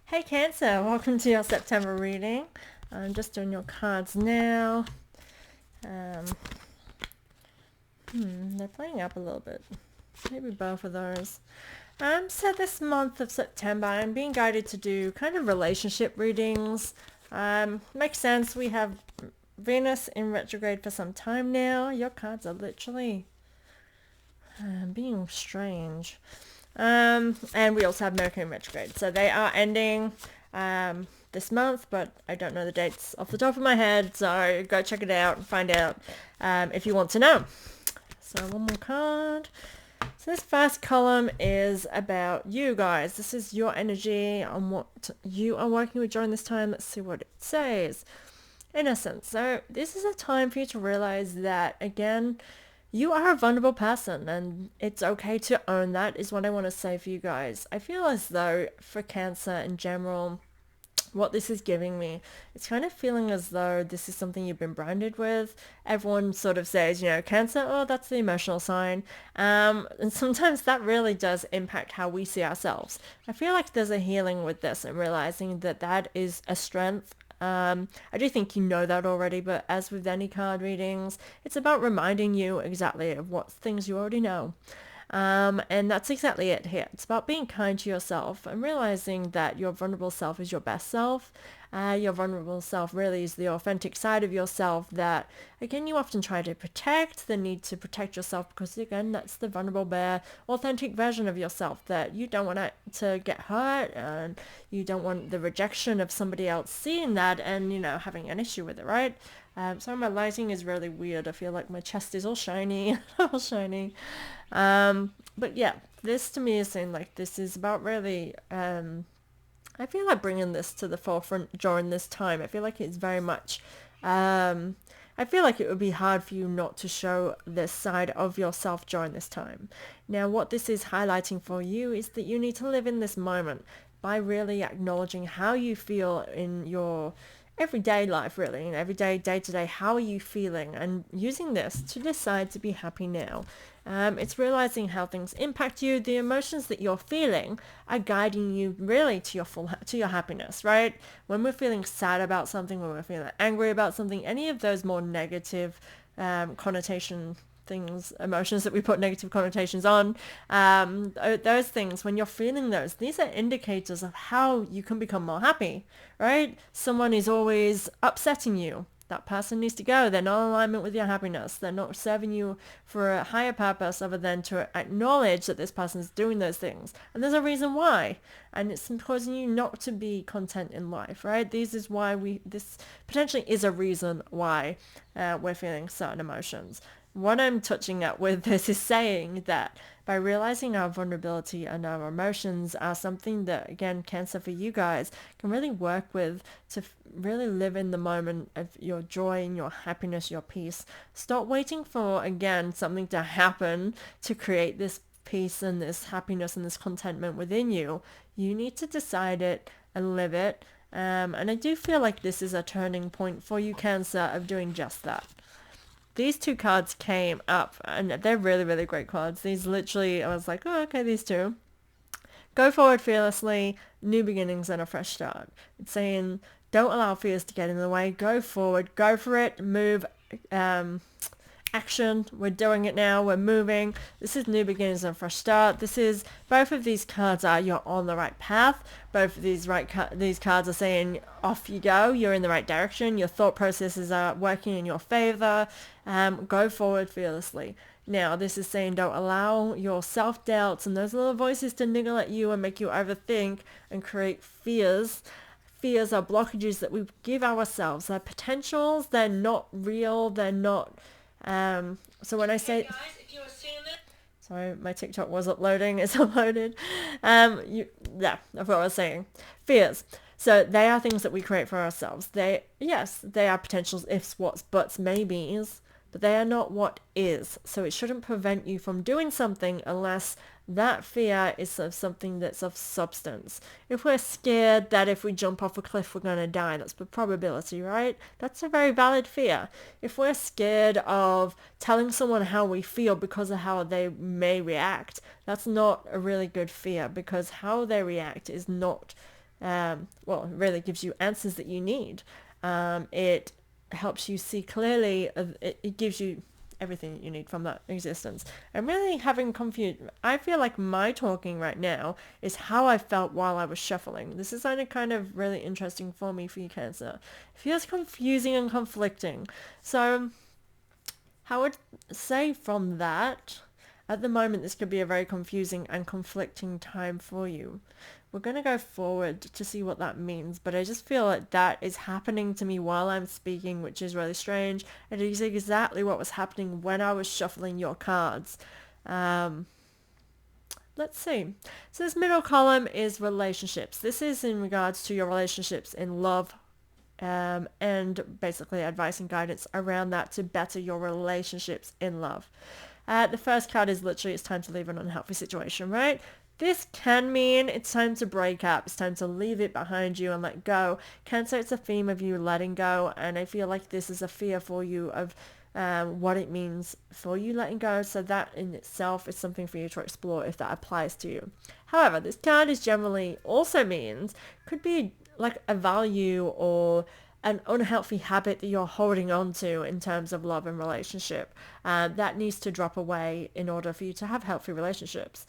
Hey Cancer, welcome to your September reading. I'm just doing your cards now. Um, they're playing up a little bit. Maybe both of those. So this month of September, I'm being guided to do kind of relationship readings. Makes sense. We have Venus in retrograde for some time now. Your cards are literally being strange. And we also have Mercury in retrograde. So they are ending this month, but I don't know the dates off the top of my head. So go check it out and find out if you want to know. So one more card. So this first column is about you guys. This is your energy on what you are working with during this time. Let's see what it says. Innocence. So this is a time for you to realize that, again, you are a vulnerable person and it's okay to own that, is what I want to say for you guys. I feel as though for Cancer in general, what this is giving me, it's kind of feeling as though this is something you've been branded with. Everyone sort of says, Cancer, oh, that's the emotional sign. And sometimes that really does impact how we see ourselves. I feel like there's a healing with this and realizing that that is a strength. I do think you know that already, but as with any card readings, it's about reminding you exactly of what things you already know. And that's exactly it here. It's about being kind to yourself and realizing that your vulnerable self is your best self. Your vulnerable self really is the authentic side of yourself that, again, you often try to protect, the need to protect yourself because, again, that's the vulnerable, bare, authentic version of yourself that you don't want it to get hurt and you don't want the rejection of somebody else seeing that and, having an issue with it, right? So my lighting is really weird. I feel like my chest is all shiny, all shiny. But yeah, this to me is saying like this is about really, I feel like bringing this to the forefront during this time. I feel like it's very much, I feel like it would be hard for you not to show this side of yourself during this time. Now, what this is highlighting for you is that you need to live in this moment by really acknowledging how you feel in your everyday life, really, and everyday, day to day, how are you feeling, and using this to decide to be happy now. It's realizing how things impact you. The emotions that you're feeling are guiding you really to your to your happiness, right? When we're feeling sad about something, when we're feeling angry about something, any of those more negative connotation things, emotions that we put negative connotations on, those things, when you're feeling those, these are indicators of how you can become more happy, right? Someone is always upsetting you. That person needs to go. They're not in alignment with your happiness. They're not serving you for a higher purpose other than to acknowledge that this person is doing those things. And there's a reason why. And it's causing you not to be content in life, right? This potentially is a reason why we're feeling certain emotions. What I'm touching at with this is saying that by realizing our vulnerability and our emotions are something that, again, Cancer, for you guys can really work with to really live in the moment of your joy and your happiness, your peace. Stop waiting for, again, something to happen to create this peace and this happiness and this contentment within you. You need to decide it and live it. And I do feel like this is a turning point for you, Cancer, of doing just that. These two cards came up and they're really, really great cards. These literally, I was like, oh, okay, these two. Go forward fearlessly, new beginnings and a fresh start. It's saying don't allow fears to get in the way. Go forward, go for it, move, action. We're doing it now. We're moving. This is new beginnings and fresh start. This is, both of these cards are you're on the right path. Both of these cards are saying off you go. You're in the right direction. Your thought processes are working in your favor. Go forward fearlessly. Now, this is saying don't allow your self-doubts and those little voices to niggle at you and make you overthink and create fears. Fears are blockages that we give ourselves. They're potentials. They're not real. They're not so when I say, guys, if you're seeing it, sorry, my TikTok was uploading. It's uploaded. That's what I was saying. Fears. So they are things that we create for ourselves. Yes, they are potentials, ifs, whats, buts, maybes, but they are not what is. So it shouldn't prevent you from doing something unless that fear is of something that's of substance. If we're scared that if we jump off a cliff we're going to die, that's the probability, right? That's a very valid fear. If we're scared of telling someone how we feel because of how they may react, that's not a really good fear, because how they react is not, well, it really gives you answers that you need. It helps you see clearly, it gives you everything that you need from that existence. And really having confused, I feel like my talking right now is how I felt while I was shuffling. This is kind of really interesting for me, for you, Cancer. It feels confusing and conflicting. So I would say from that, at the moment, this could be a very confusing and conflicting time for you. We're going to go forward to see what that means, but I just feel like that is happening to me while I'm speaking, which is really strange. It is exactly what was happening when I was shuffling your cards. Let's see. So this middle column is relationships. This is in regards to your relationships in love, and basically advice and guidance around that to better your relationships in love. The first card is literally, it's time to leave an unhealthy situation, right? This can mean it's time to break up. It's time to leave it behind you and let go. Cancer, it's a theme of you letting go. And I feel like this is a fear for you of what it means for you letting go. So that in itself is something for you to explore if that applies to you. However, this card is generally also means, could be like a value or an unhealthy habit that you're holding on to in terms of love and relationship. That needs to drop away in order for you to have healthy relationships.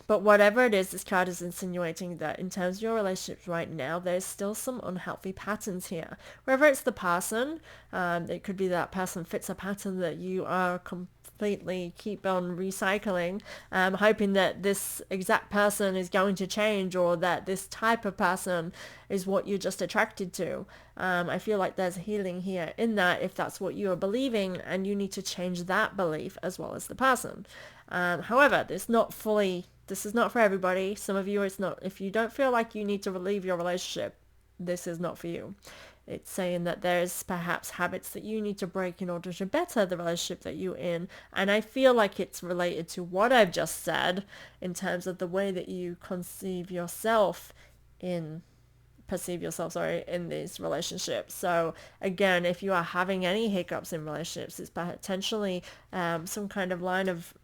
But whatever it is, this card is insinuating that in terms of your relationships right now, there's still some unhealthy patterns here. Whether it's the person, it could be that person fits a pattern that you are completely keep on recycling, hoping that this exact person is going to change, or that this type of person is what you're just attracted to. I feel like there's healing here in that, if that's what you are believing, and you need to change that belief as well as the person. However, this is not for everybody. Some of you, it's not. If you don't feel like you need to relieve your relationship, this is not for you. It's saying that there's perhaps habits that you need to break in order to better the relationship that you're in. And I feel like it's related to what I've just said in terms of the way that you perceive yourself, in these relationships. So again, if you are having any hiccups in relationships, it's potentially some kind of line of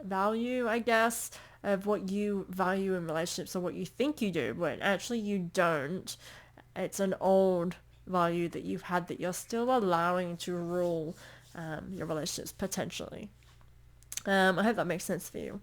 value, I guess, of what you value in relationships, or what you think you do, but actually you don't. It's an old value that you've had that you're still allowing to rule your relationships potentially. I hope that makes sense for you.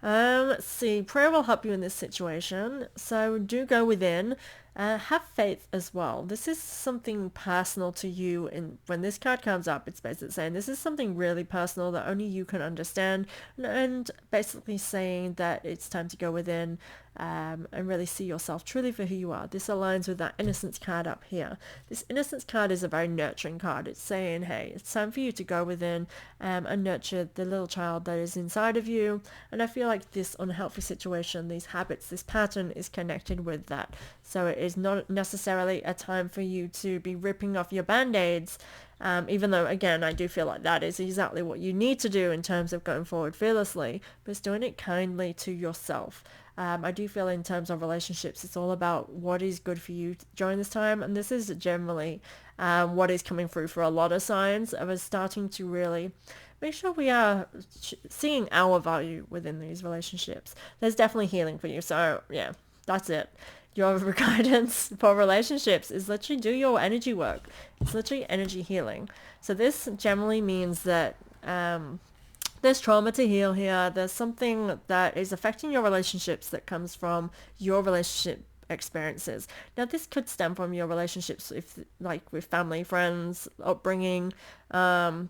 Let's see. Prayer will help you in this situation. So do go within. Have faith as well. This is something personal to you. And when this card comes up, it's basically saying this is something really personal that only you can understand. And basically saying that it's time to go within and really see yourself truly for who you are. This aligns with that innocence card up here. This innocence card is a very nurturing card. It's saying, hey, it's time for you to go within and nurture the little child that is inside of you. And I feel like this unhealthy situation, these habits, this pattern is connected with that. So it is not necessarily a time for you to be ripping off your band-aids, even though, again, I do feel like that is exactly what you need to do in terms of going forward fearlessly, but it's doing it kindly to yourself. I do feel in terms of relationships, it's all about what is good for you during this time. And this is generally what is coming through for a lot of signs of us starting to really make sure we are seeing our value within these relationships. There's definitely healing for you. So yeah, that's it. Your guidance for relationships is literally do your energy work. It's literally energy healing. So this generally means that there's trauma to heal here. There's something that is affecting your relationships that comes from your relationship experiences. Now, this could stem from your relationships, if like with family, friends, upbringing, but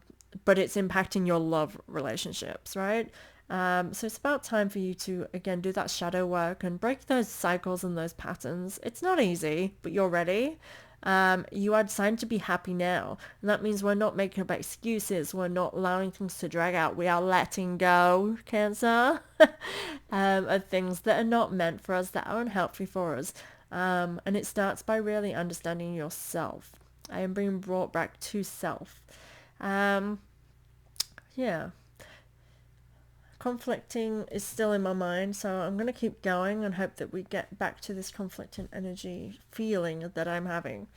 it's impacting your love relationships, right? So it's about time for you to, again, do that shadow work and break those cycles and those patterns. It's not easy, but you're ready. You are deciding to be happy now. And that means we're not making up excuses. We're not allowing things to drag out. We are letting go, Cancer, of things that are not meant for us, that are unhealthy for us. And it starts by really understanding yourself. I am being brought back to self. Yeah. conflicting is still in my mind, so I'm going to keep going and hope that we get back to this conflicting energy feeling that I'm having.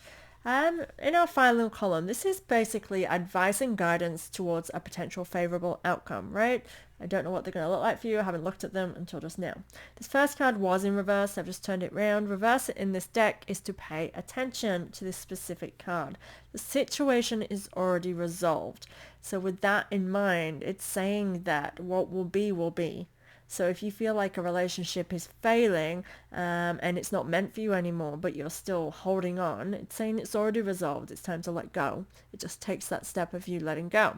In our final column, this is basically advice and guidance towards a potential favorable outcome, right? I don't know what they're going to look like for you. I haven't looked at them until just now. This first card was in reverse. I've just turned it round. Reverse in this deck is to pay attention to this specific card. The situation is already resolved. So with that in mind, it's saying that what will be will be. So if you feel like a relationship is failing and it's not meant for you anymore, but you're still holding on, it's saying it's already resolved. It's time to let go. It just takes that step of you letting go.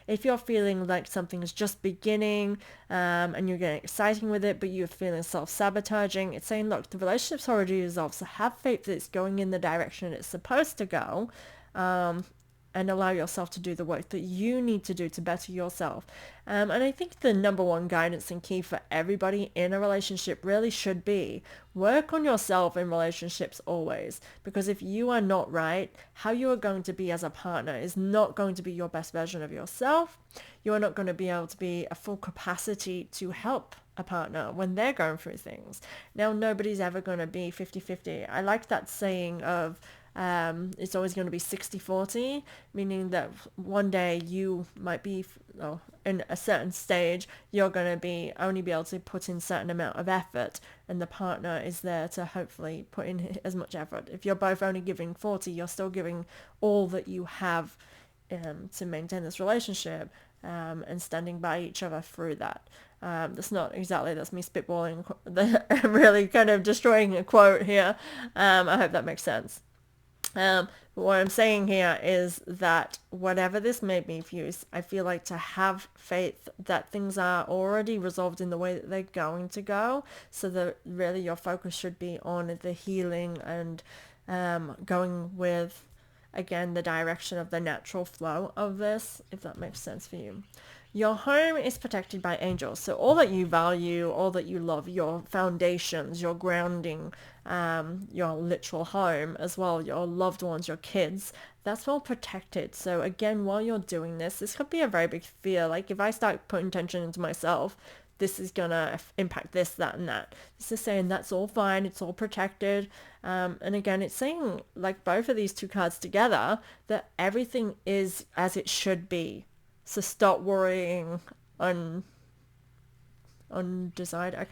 If you're feeling like something is just beginning and you're getting exciting with it, but you're feeling self-sabotaging, it's saying, look, the relationship's already resolved, so have faith that it's going in the direction it's supposed to go. And allow yourself to do the work that you need to do to better yourself. And I think the number one guidance and key for everybody in a relationship really should be work on yourself in relationships always. Because if you are not right, how you are going to be as a partner is not going to be your best version of yourself. You are not going to be able to be a full capacity to help a partner when they're going through things. Now, nobody's ever going to be 50-50. I like that saying of it's always going to be 60-40, meaning that one day you might be in a certain stage, you're going to be only be able to put in certain amount of effort, and the partner is there to hopefully put in as much effort. If you're both only giving 40, you're still giving all that you have to maintain this relationship and standing by each other through that. That's me spitballing, really kind of destroying a quote here. I hope that makes sense. But what I'm saying here is that whatever this may be for you, I feel like to have faith that things are already resolved in the way that they're going to go, so that really your focus should be on the healing and going with, again, the direction of the natural flow of this, if that makes sense for you. Your home is protected by angels. So all that you value, all that you love, your foundations, your grounding, your literal home as well, your loved ones, your kids, that's all protected. So again, while you're doing this could be a very big fear. Like if I start putting tension into myself, this is going to impact this, that, and that. This is saying that's all fine. It's all protected. And again, it's saying, like both of these two cards together, that everything is as it should be. So stop worrying undecided.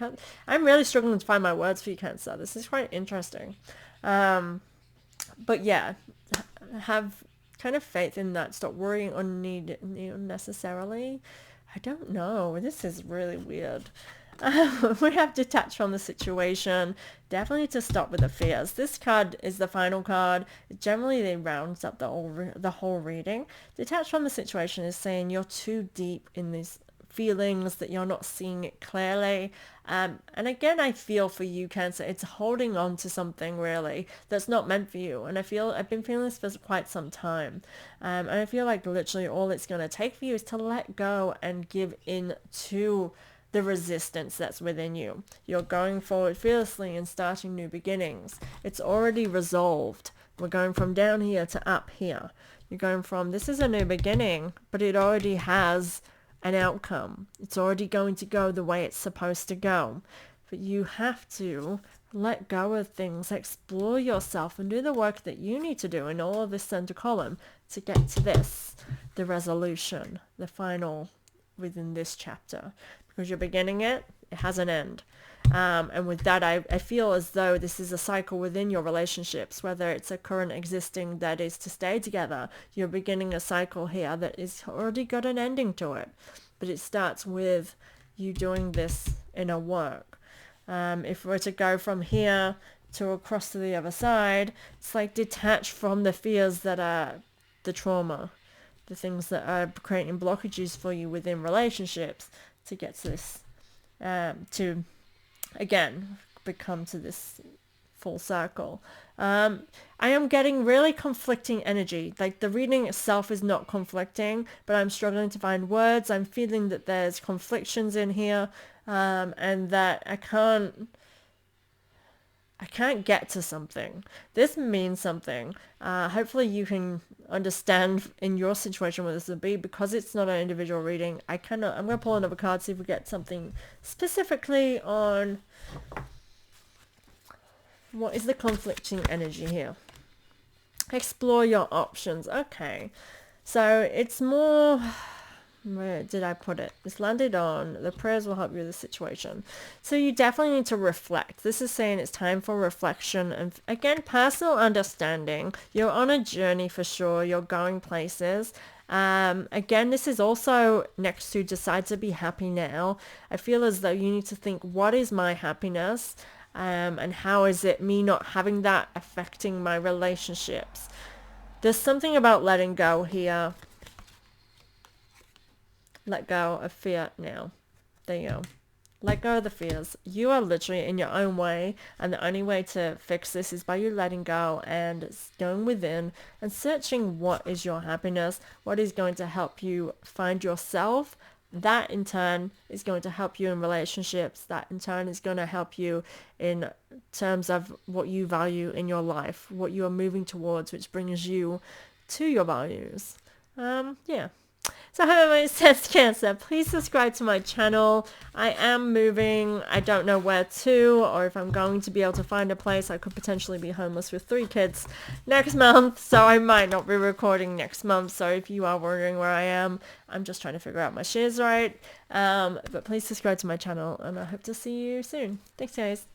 I'm really struggling to find my words for you, Cancer. This is quite interesting. But yeah, have kind of faith in that. Stop worrying unnecessarily. I don't know. This is really weird. We have detached from the situation. Definitely to stop with the fears. This card is the final card. Generally, they rounds up the whole reading. Detached from the situation is saying you're too deep in these feelings, that you're not seeing it clearly. And again, I feel for you, Cancer. It's holding on to something really that's not meant for you. And I've been feeling this for quite some time. And I feel like literally all it's going to take for you is to let go and give in to the resistance that's within you. You're going forward fearlessly and starting new beginnings. It's already resolved. We're going from down here to up here. You're going from, this is a new beginning, but it already has an outcome. It's already going to go the way it's supposed to go. But you have to let go of things, explore yourself, and do the work that you need to do in all of this center column to get to this, the resolution, the final within this chapter. Because you're beginning it has an end. And with that, I feel as though this is a cycle within your relationships, whether it's a current existing that is to stay together. You're beginning a cycle here that is already got an ending to it. But it starts with you doing this inner work. If we're to go from here to across to the other side, it's like detach from the fears that are the trauma, the things that are creating blockages for you within relationships, to get to this, to again become to this full circle. I am getting really conflicting energy. Like the reading itself is not conflicting, but I'm struggling to find words. I'm feeling that there's conflictions in here, and that I can't I can't get to something. This means something. Hopefully you can understand in your situation what this would be. Because it's not an individual reading, I'm going to pull another card, see if we get something specifically on what is the conflicting energy here. Explore your options. Okay. So it's more... Where did I put it? It's landed on the prayers will help you with the situation. So you definitely need to reflect. This is saying it's time for reflection and again, personal understanding. You're on a journey for sure. You're going places. Again, this is also next to decide to be happy now. I feel as though you need to think, what is my happiness? And how is it me not having that affecting my relationships? There's something about letting go here. Let go of fear now. There you go. Let go of the fears. You are literally in your own way, and the only way to fix this is by you letting go and going within and searching what is your happiness, what is going to help you find yourself. That in turn is going to help you in relationships. That in turn is going to help you in terms of what you value in your life, what you are moving towards, which brings you to your values. Yeah. So I hope it makes sense, Cancer. Please subscribe to my channel. I am moving. I don't know where to or if I'm going to be able to find a place. I could potentially be homeless with 3 kids next month, so I might not be recording next month. So if you are wondering where I am, I'm just trying to figure out my shares right. But please subscribe to my channel and I hope to see you soon. Thanks, guys.